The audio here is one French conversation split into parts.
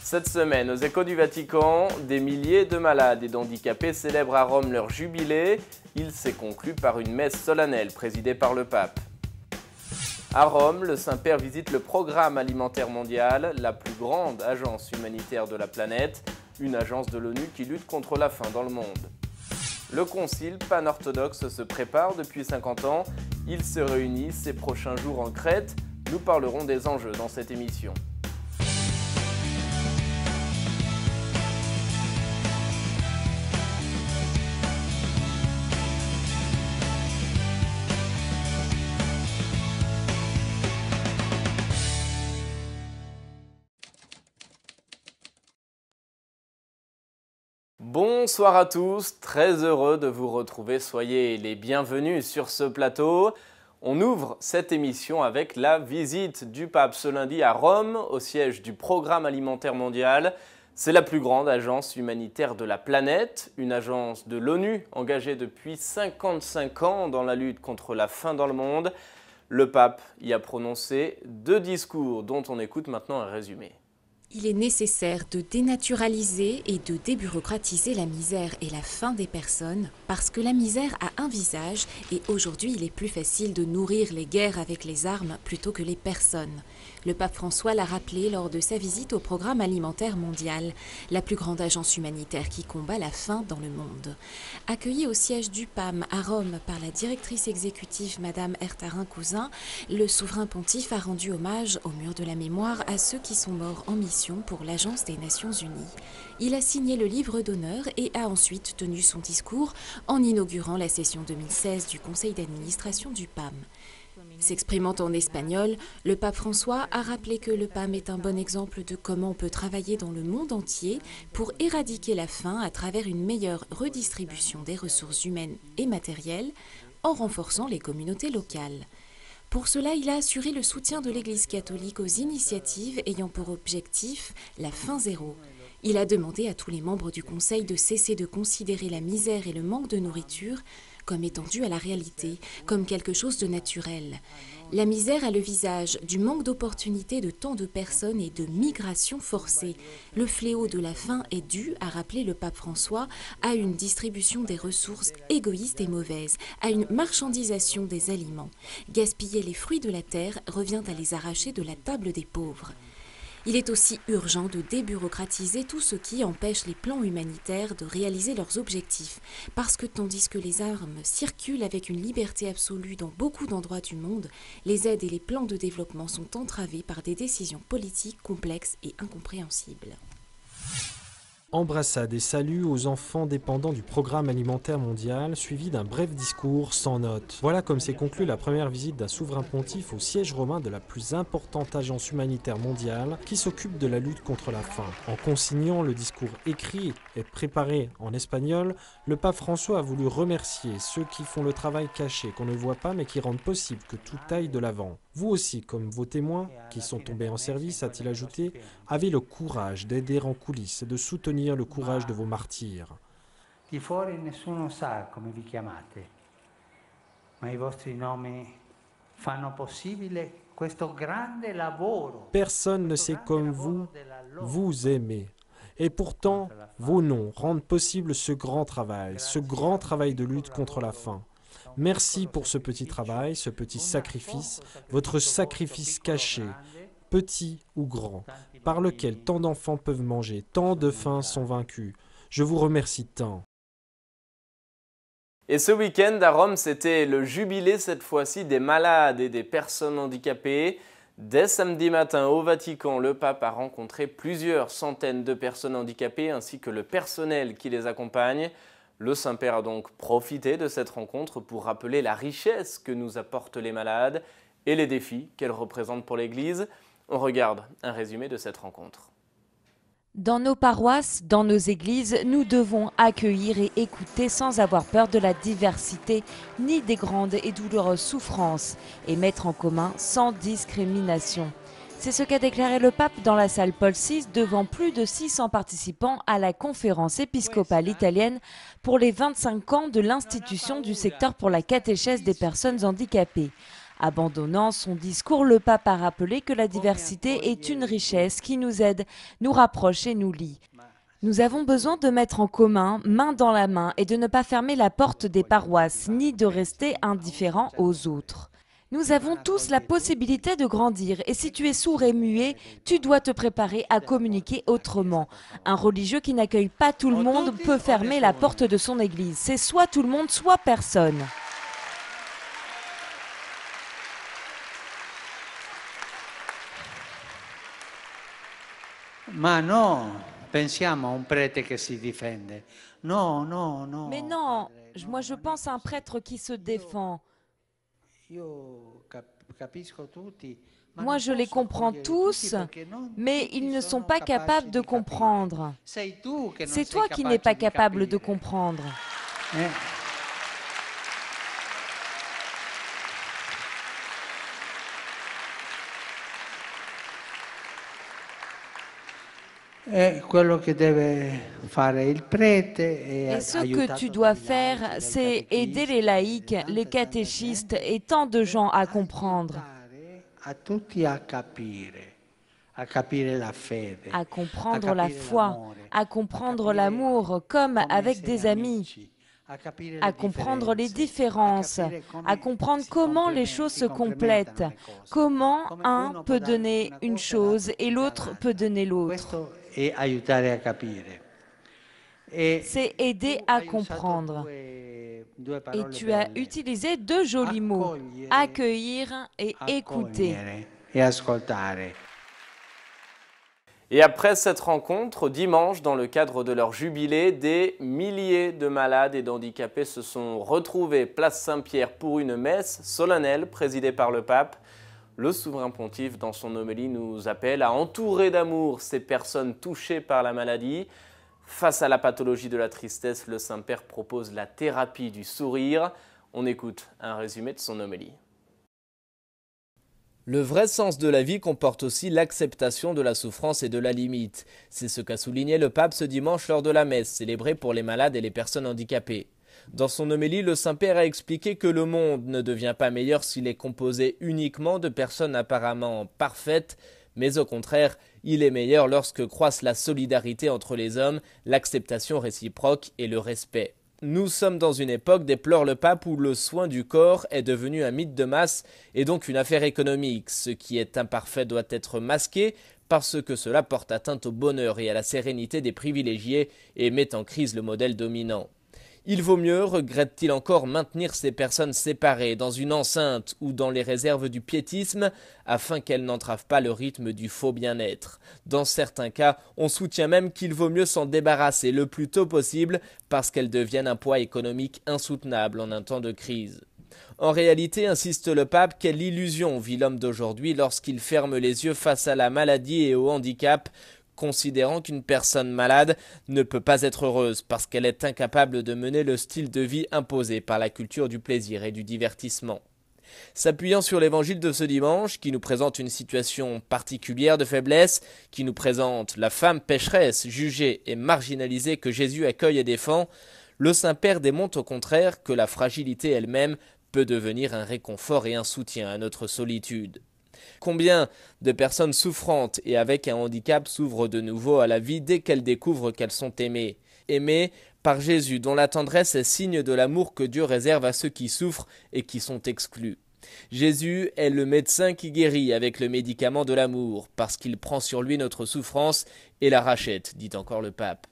Cette semaine, aux Échos du Vatican, des milliers de malades et d'handicapés célèbrent à Rome leur jubilé. Il s'est conclu par une messe solennelle présidée par le pape. À Rome, le Saint-Père visite le Programme alimentaire mondial, la plus grande agence humanitaire de la planète, une agence de l'ONU qui lutte contre la faim dans le monde. Le concile pan-orthodoxe se prépare depuis 50 ans. Il se réunit ces prochains jours en Crète. Nous parlerons des enjeux dans cette émission. Bonsoir à tous, très heureux de vous retrouver, soyez les bienvenus sur ce plateau. On ouvre cette émission avec la visite du pape ce lundi à Rome, au siège du Programme alimentaire mondial. C'est la plus grande agence humanitaire de la planète, une agence de l'ONU engagée depuis 55 ans dans la lutte contre la faim dans le monde. Le pape y a prononcé 2 discours dont on écoute maintenant un résumé. Il est nécessaire de dénaturaliser et de débureaucratiser la misère et la faim des personnes parce que la misère a un visage et aujourd'hui il est plus facile de nourrir les guerres avec les armes plutôt que les personnes. Le pape François l'a rappelé lors de sa visite au Programme alimentaire mondial, la plus grande agence humanitaire qui combat la faim dans le monde. Accueilli au siège du PAM à Rome par la directrice exécutive Madame Ertarin-Cousin, le souverain pontife a rendu hommage au mur de la mémoire à ceux qui sont morts en mission pour l'Agence des Nations Unies. Il a signé le livre d'honneur et a ensuite tenu son discours en inaugurant la session 2016 du conseil d'administration du PAM. S'exprimant en espagnol, le pape François a rappelé que le PAM est un bon exemple de comment on peut travailler dans le monde entier pour éradiquer la faim à travers une meilleure redistribution des ressources humaines et matérielles en renforçant les communautés locales. Pour cela, il a assuré le soutien de l'Église catholique aux initiatives ayant pour objectif la faim zéro. Il a demandé à tous les membres du Conseil de cesser de considérer la misère et le manque de nourriture comme étant dû à la réalité, comme quelque chose de naturel. La misère a le visage du manque d'opportunités de tant de personnes et de migration forcée. Le fléau de la faim est dû, a rappelé le pape François, à une distribution des ressources égoïste et mauvaise, à une marchandisation des aliments. Gaspiller les fruits de la terre revient à les arracher de la table des pauvres. Il est aussi urgent de débureaucratiser tout ce qui empêche les plans humanitaires de réaliser leurs objectifs, parce que tandis que les armes circulent avec une liberté absolue dans beaucoup d'endroits du monde, les aides et les plans de développement sont entravés par des décisions politiques complexes et incompréhensibles. Embrassade et salut aux enfants dépendants du Programme alimentaire mondial, suivi d'un bref discours sans notes. Voilà comme s'est conclue la première visite d'un souverain pontife au siège romain de la plus importante agence humanitaire mondiale qui s'occupe de la lutte contre la faim. En consignant le discours écrit et préparé en espagnol, le pape François a voulu remercier ceux qui font le travail caché qu'on ne voit pas mais qui rendent possible que tout aille de l'avant. Vous aussi, comme vos témoins, qui sont tombés en service, a-t-il ajouté, avez le courage d'aider en coulisses et de soutenir le courage de vos martyrs. Di fuori nessuno sa come vi chiamate, ma i vostri nomi fanno possibile questo grande lavoro. Personne ne sait comme vous, vous aimez. Et pourtant, vos noms rendent possible ce grand travail de lutte contre la faim. Merci pour ce petit travail, ce petit sacrifice, votre sacrifice caché, petit ou grand, par lequel tant d'enfants peuvent manger, tant de faims sont vaincus. Je vous remercie tant. Et ce week-end à Rome, c'était le jubilé cette fois-ci des malades et des personnes handicapées. Dès samedi matin au Vatican, le pape a rencontré plusieurs centaines de personnes handicapées ainsi que le personnel qui les accompagne. Le Saint-Père a donc profité de cette rencontre pour rappeler la richesse que nous apportent les malades et les défis qu'elles représentent pour l'Église. On regarde un résumé de cette rencontre. Dans nos paroisses, dans nos églises, nous devons accueillir et écouter sans avoir peur de la diversité ni des grandes et douloureuses souffrances et mettre en commun sans discrimination. C'est ce qu'a déclaré le pape dans la salle Paul VI devant plus de 600 participants à la conférence épiscopale italienne pour les 25 ans de l'institution du secteur pour la catéchèse des personnes handicapées. Abandonnant son discours, le pape a rappelé que la diversité est une richesse qui nous aide, nous rapproche et nous lie. Nous avons besoin de mettre en commun, main dans la main, et de ne pas fermer la porte des paroisses, ni de rester indifférents aux autres. Nous avons tous la possibilité de grandir, et si tu es sourd et muet, tu dois te préparer à communiquer autrement. Un religieux qui n'accueille pas tout le monde peut fermer la porte de son église. C'est soit tout le monde, soit personne. Ma no, pensiamo a un prete che si difende. No, no, no. Mais non, moi je pense à un prêtre qui se défend. Moi je les comprends tous, mais ils ne sont pas capables de comprendre. C'est toi qui n'es pas capable de comprendre. E quello che deve fare il prete Et ce que tu dois faire, c'est aider les laïcs, les catéchistes et tant de gens à comprendre. A tutti a capire la fede, À comprendre la foi, à comprendre l'amour, comme avec des amis, à comprendre les différences, à comprendre comment les choses se complètent, comment un peut donner une chose et l'autre peut donner l'autre. C'est aider à comprendre. Et tu as utilisé deux jolis mots, accueillir et écouter. Et après cette rencontre, dimanche, dans le cadre de leur jubilé, des milliers de malades et d'handicapés se sont retrouvés place Saint-Pierre pour une messe solennelle présidée par le pape. Le souverain pontife, dans son homélie, nous appelle à entourer d'amour ces personnes touchées par la maladie. Face à la pathologie de la tristesse, le Saint-Père propose la thérapie du sourire. On écoute un résumé de son homélie. Le vrai sens de la vie comporte aussi l'acceptation de la souffrance et de la limite. C'est ce qu'a souligné le pape ce dimanche lors de la messe, célébrée pour les malades et les personnes handicapées. Dans son homélie, le Saint-Père a expliqué que le monde ne devient pas meilleur s'il est composé uniquement de personnes apparemment parfaites, mais au contraire, il est meilleur lorsque croissent la solidarité entre les hommes, l'acceptation réciproque et le respect. Nous sommes dans une époque, déplore le pape, où le soin du corps est devenu un mythe de masse et donc une affaire économique. Ce qui est imparfait doit être masqué parce que cela porte atteinte au bonheur et à la sérénité des privilégiés et met en crise le modèle dominant. Il vaut mieux, regrette-t-il encore, maintenir ces personnes séparées dans une enceinte ou dans les réserves du piétisme afin qu'elles n'entravent pas le rythme du faux bien-être. Dans certains cas, on soutient même qu'il vaut mieux s'en débarrasser le plus tôt possible parce qu'elles deviennent un poids économique insoutenable en un temps de crise. En réalité, insiste le pape, quelle illusion vit l'homme d'aujourd'hui lorsqu'il ferme les yeux face à la maladie et au handicap, considérant qu'une personne malade ne peut pas être heureuse parce qu'elle est incapable de mener le style de vie imposé par la culture du plaisir et du divertissement. S'appuyant sur l'évangile de ce dimanche, qui nous présente une situation particulière de faiblesse, qui nous présente la femme pécheresse, jugée et marginalisée que Jésus accueille et défend, le Saint-Père démontre au contraire que la fragilité elle-même peut devenir un réconfort et un soutien à notre solitude. Combien de personnes souffrantes et avec un handicap s'ouvrent de nouveau à la vie dès qu'elles découvrent qu'elles sont aimées. Aimées par Jésus, dont la tendresse est signe de l'amour que Dieu réserve à ceux qui souffrent et qui sont exclus. Jésus est le médecin qui guérit avec le médicament de l'amour, parce qu'il prend sur lui notre souffrance et la rachète, dit encore le pape.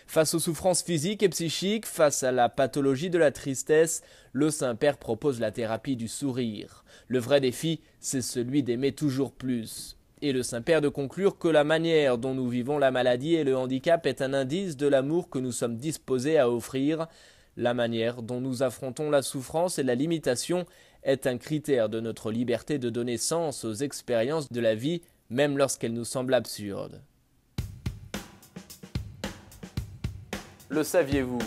Face aux souffrances physiques et psychiques, face à la pathologie de la tristesse, le Saint-Père propose la thérapie du sourire. Le vrai défi, c'est celui d'aimer toujours plus. Et le Saint-Père de conclure que la manière dont nous vivons la maladie et le handicap est un indice de l'amour que nous sommes disposés à offrir. La manière dont nous affrontons la souffrance et la limitation est un critère de notre liberté de donner sens aux expériences de la vie, même lorsqu'elles nous semblent absurdes. Le saviez-vous ?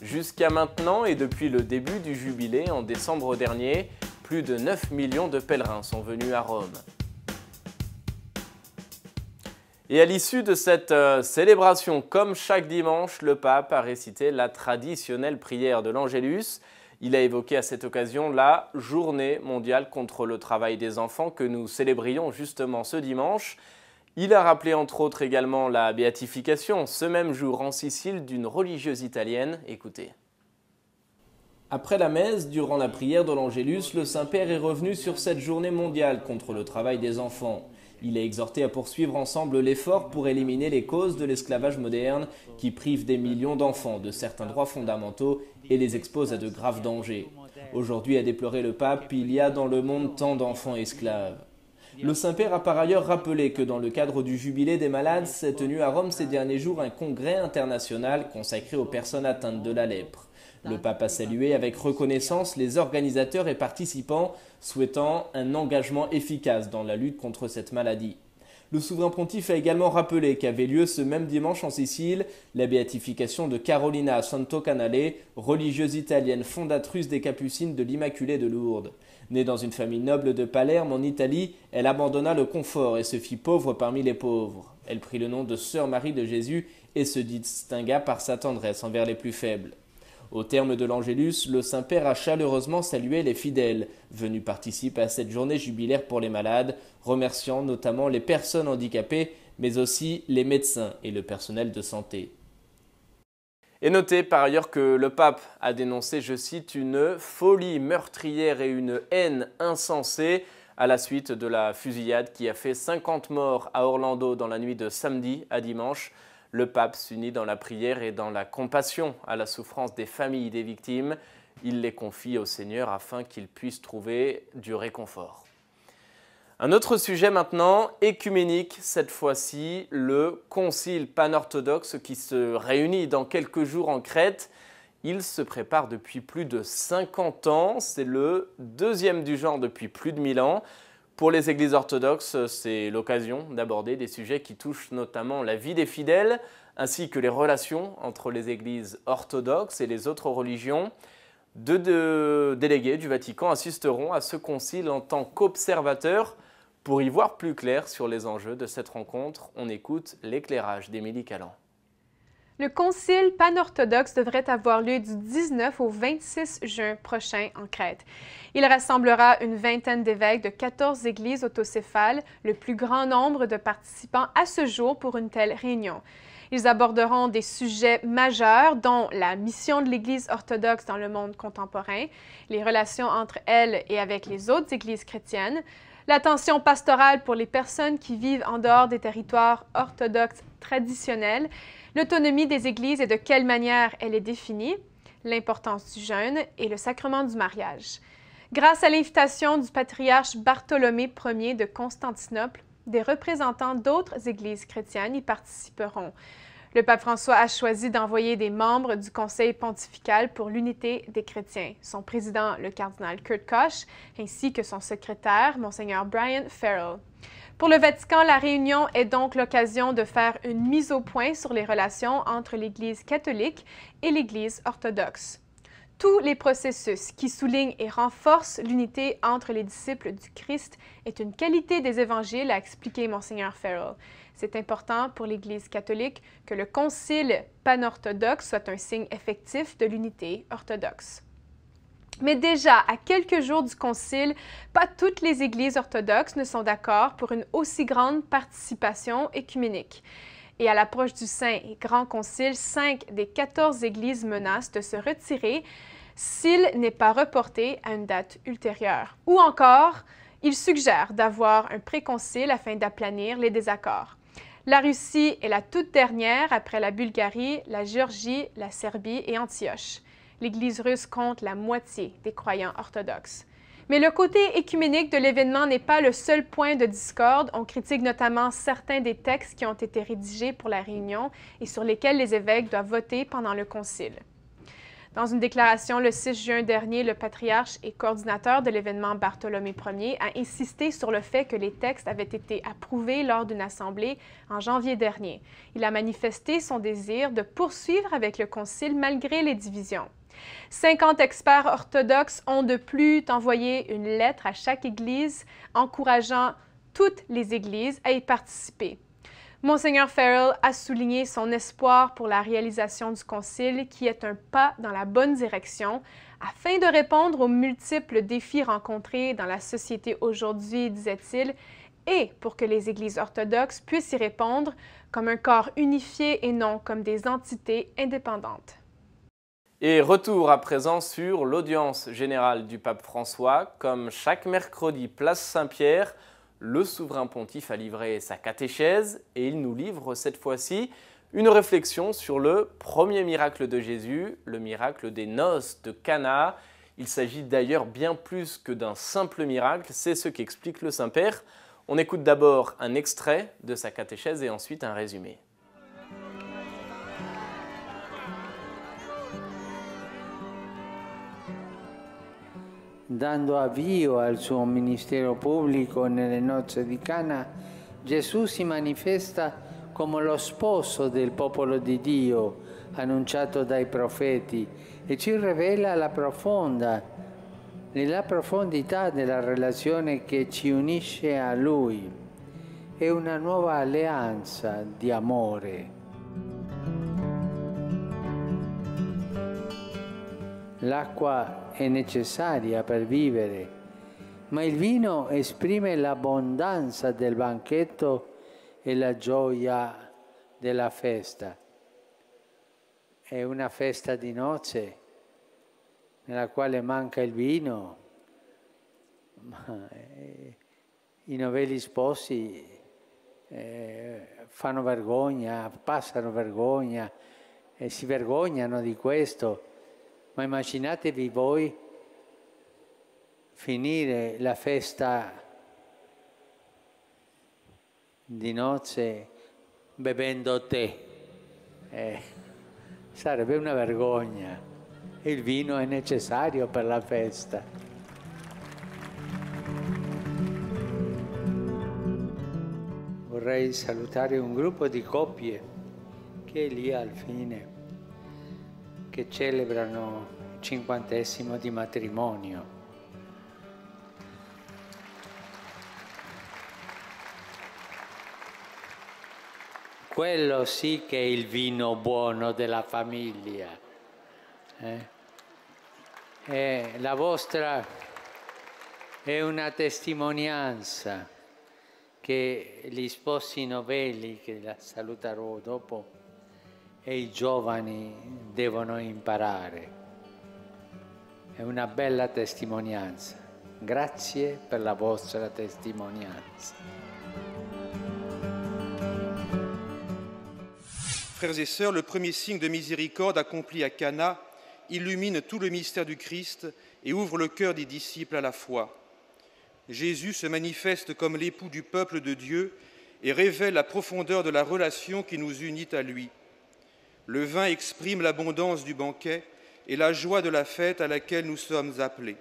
Jusqu'à maintenant et depuis le début du jubilé en décembre dernier, plus de 9 millions de pèlerins sont venus à Rome. Et à l'issue de cette célébration, comme chaque dimanche, le pape a récité la traditionnelle prière de l'Angélus. Il a évoqué à cette occasion la Journée mondiale contre le travail des enfants que nous célébrions justement ce dimanche. Il a rappelé entre autres également la béatification ce même jour en Sicile d'une religieuse italienne. Écoutez. Après la messe, durant la prière de l'Angélus, le Saint-Père est revenu sur cette journée mondiale contre le travail des enfants. Il a exhorté à poursuivre ensemble l'effort pour éliminer les causes de l'esclavage moderne qui prive des millions d'enfants de certains droits fondamentaux et les expose à de graves dangers. Aujourd'hui, a déploré le pape, il y a dans le monde tant d'enfants esclaves. Le Saint-Père a par ailleurs rappelé que dans le cadre du Jubilé des malades s'est tenu à Rome ces derniers jours un congrès international consacré aux personnes atteintes de la lèpre. Le pape a salué avec reconnaissance les organisateurs et participants souhaitant un engagement efficace dans la lutte contre cette maladie. Le souverain pontife a également rappelé qu'avait lieu ce même dimanche en Sicile la béatification de Carolina Santocanale, religieuse italienne fondatrice des Capucines de l'Immaculée de Lourdes. Née dans une famille noble de Palerme en Italie, elle abandonna le confort et se fit pauvre parmi les pauvres. Elle prit le nom de Sœur Marie de Jésus et se distingua par sa tendresse envers les plus faibles. Au terme de l'Angélus, le Saint-Père a chaleureusement salué les fidèles venus participer à cette journée jubilaire pour les malades, remerciant notamment les personnes handicapées, mais aussi les médecins et le personnel de santé. Et notez par ailleurs que le pape a dénoncé, je cite, une folie meurtrière et une haine insensée à la suite de la fusillade qui a fait 50 morts à Orlando dans la nuit de samedi à dimanche. Le pape s'unit dans la prière et dans la compassion à la souffrance des familles des victimes. Il les confie au Seigneur afin qu'il puisse trouver du réconfort. Un autre sujet maintenant, écuménique, cette fois-ci, le Concile panorthodoxe qui se réunit dans quelques jours en Crète. Il se prépare depuis plus de 50 ans, c'est le deuxième du genre depuis plus de 1000 ans. Pour les églises orthodoxes, c'est l'occasion d'aborder des sujets qui touchent notamment la vie des fidèles, ainsi que les relations entre les églises orthodoxes et les autres religions. Deux délégués du Vatican assisteront à ce concile en tant qu'observateurs. Pour y voir plus clair sur les enjeux de cette rencontre, on écoute l'éclairage d'Émilie Callan. Le concile panorthodoxe devrait avoir lieu du 19 au 26 juin prochain en Crète. Il rassemblera une vingtaine d'évêques de 14 églises autocéphales, le plus grand nombre de participants à ce jour pour une telle réunion. Ils aborderont des sujets majeurs dont la mission de l'Église orthodoxe dans le monde contemporain, les relations entre elle et avec les autres églises chrétiennes, l'attention pastorale pour les personnes qui vivent en dehors des territoires orthodoxes traditionnels, l'autonomie des églises et de quelle manière elle est définie, l'importance du jeûne et le sacrement du mariage. Grâce à l'invitation du patriarche Bartholomée Ier de Constantinople, des représentants d'autres églises chrétiennes y participeront. Le pape François a choisi d'envoyer des membres du Conseil pontifical pour l'unité des chrétiens, son président, le cardinal Kurt Koch, ainsi que son secrétaire, Monseigneur Brian Farrell. Pour le Vatican, la réunion est donc l'occasion de faire une mise au point sur les relations entre l'Église catholique et l'Église orthodoxe. Tous les processus qui soulignent et renforcent l'unité entre les disciples du Christ est une qualité des évangiles, a expliqué Monseigneur Farrell. C'est important pour l'Église catholique que le concile panorthodoxe soit un signe effectif de l'unité orthodoxe. Mais déjà, à quelques jours du concile, pas toutes les églises orthodoxes ne sont d'accord pour une aussi grande participation œcuménique. Et à l'approche du Saint et Grand Concile, 5 des 14 églises menacent de se retirer s'il n'est pas reporté à une date ultérieure. Ou encore, ils suggèrent d'avoir un préconcile afin d'aplanir les désaccords. La Russie est la toute dernière après la Bulgarie, la Géorgie, la Serbie et Antioche. L'Église russe compte la moitié des croyants orthodoxes. Mais le côté écuménique de l'événement n'est pas le seul point de discorde. On critique notamment certains des textes qui ont été rédigés pour la réunion et sur lesquels les évêques doivent voter pendant le concile. Dans une déclaration le 6 juin dernier, le patriarche et coordinateur de l'événement Bartholomée Ier a insisté sur le fait que les textes avaient été approuvés lors d'une assemblée en janvier dernier. Il a manifesté son désir de poursuivre avec le concile malgré les divisions. 50 experts orthodoxes ont de plus envoyé une lettre à chaque église encourageant toutes les églises à y participer. Monseigneur Farrell a souligné son espoir pour la réalisation du concile qui est un pas dans la bonne direction afin de répondre aux multiples défis rencontrés dans la société aujourd'hui, disait-il, et pour que les églises orthodoxes puissent y répondre comme un corps unifié et non comme des entités indépendantes. Et retour à présent sur l'audience générale du pape François. Comme chaque mercredi, place Saint-Pierre, le souverain pontife a livré sa catéchèse et il nous livre cette fois-ci une réflexion sur le premier miracle de Jésus, le miracle des noces de Cana. Il s'agit d'ailleurs bien plus que d'un simple miracle, c'est ce qu'explique le Saint-Père. On écoute d'abord un extrait de sa catéchèse et ensuite un résumé. Dando avvio al suo ministero pubblico nelle nozze di Cana, Gesù si manifesta come lo sposo del popolo di Dio, annunciato dai profeti, e ci rivela la profondità della relazione che ci unisce a Lui. È una nuova alleanza di amore. L'acqua è necessaria per vivere, ma il vino esprime l'abbondanza del banchetto e la gioia della festa. È una festa di nozze nella quale manca il vino, ma i novelli sposi fanno vergogna, passano vergogna e si vergognano di questo. Ma immaginatevi voi finire la festa di nozze bevendo tè. Sarebbe una vergogna. Il vino è necessario per la festa. Vorrei salutare un gruppo di coppie che è lì al fine, che celebrano il 50° di matrimonio. Quello sì che è il vino buono della famiglia. La vostra è una testimonianza che gli sposi novelli, che la saluterò dopo, e i giovani devono imparare. È una bella testimonianza. Grazie per la vostra testimonianza. Frères et sœurs, le premier signe de miséricorde accompli à Cana illumine tout le mystère du Christ et ouvre le cœur des disciples à la foi. Jésus se manifeste comme l'époux du peuple de Dieu et révèle la profondeur de la relation qui nous unit à lui. Le vin exprime l'abondance du banquet et la joie de la fête à laquelle nous sommes appelés.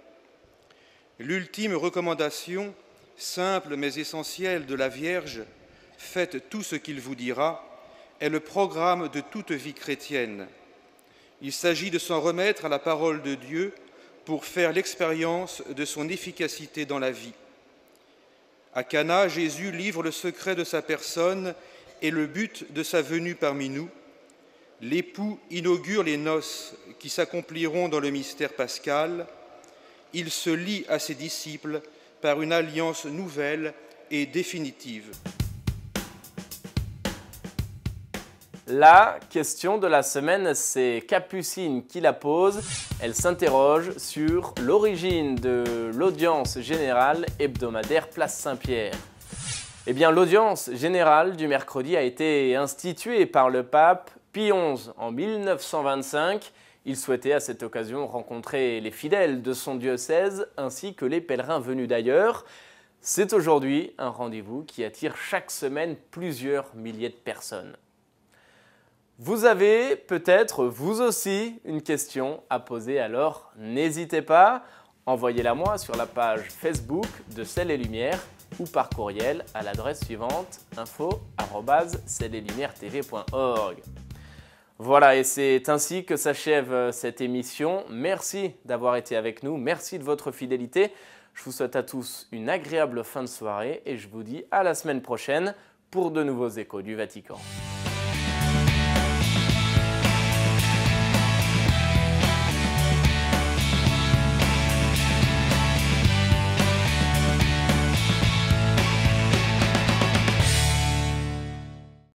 L'ultime recommandation, simple mais essentielle de la Vierge, « Faites tout ce qu'il vous dira », est le programme de toute vie chrétienne. Il s'agit de s'en remettre à la parole de Dieu pour faire l'expérience de son efficacité dans la vie. À Cana, Jésus livre le secret de sa personne et le but de sa venue parmi nous. L'époux inaugure les noces qui s'accompliront dans le mystère pascal. Il se lie à ses disciples par une alliance nouvelle et définitive. La question de la semaine, c'est Capucine qui la pose. Elle s'interroge sur l'origine de l'audience générale hebdomadaire Place Saint-Pierre. Eh bien, l'audience générale du mercredi a été instituée par le pape Pie XI en 1925. Il souhaitait à cette occasion rencontrer les fidèles de son diocèse ainsi que les pèlerins venus d'ailleurs. C'est aujourd'hui un rendez-vous qui attire chaque semaine plusieurs milliers de personnes. Vous avez peut-être vous aussi une question à poser, alors n'hésitez pas, envoyez-la moi sur la page Facebook de Ciel et Lumière ou par courriel à l'adresse suivante info@ciel-et-lumière-tv.org. Voilà, et c'est ainsi que s'achève cette émission. Merci d'avoir été avec nous, merci de votre fidélité. Je vous souhaite à tous une agréable fin de soirée et je vous dis à la semaine prochaine pour de nouveaux échos du Vatican.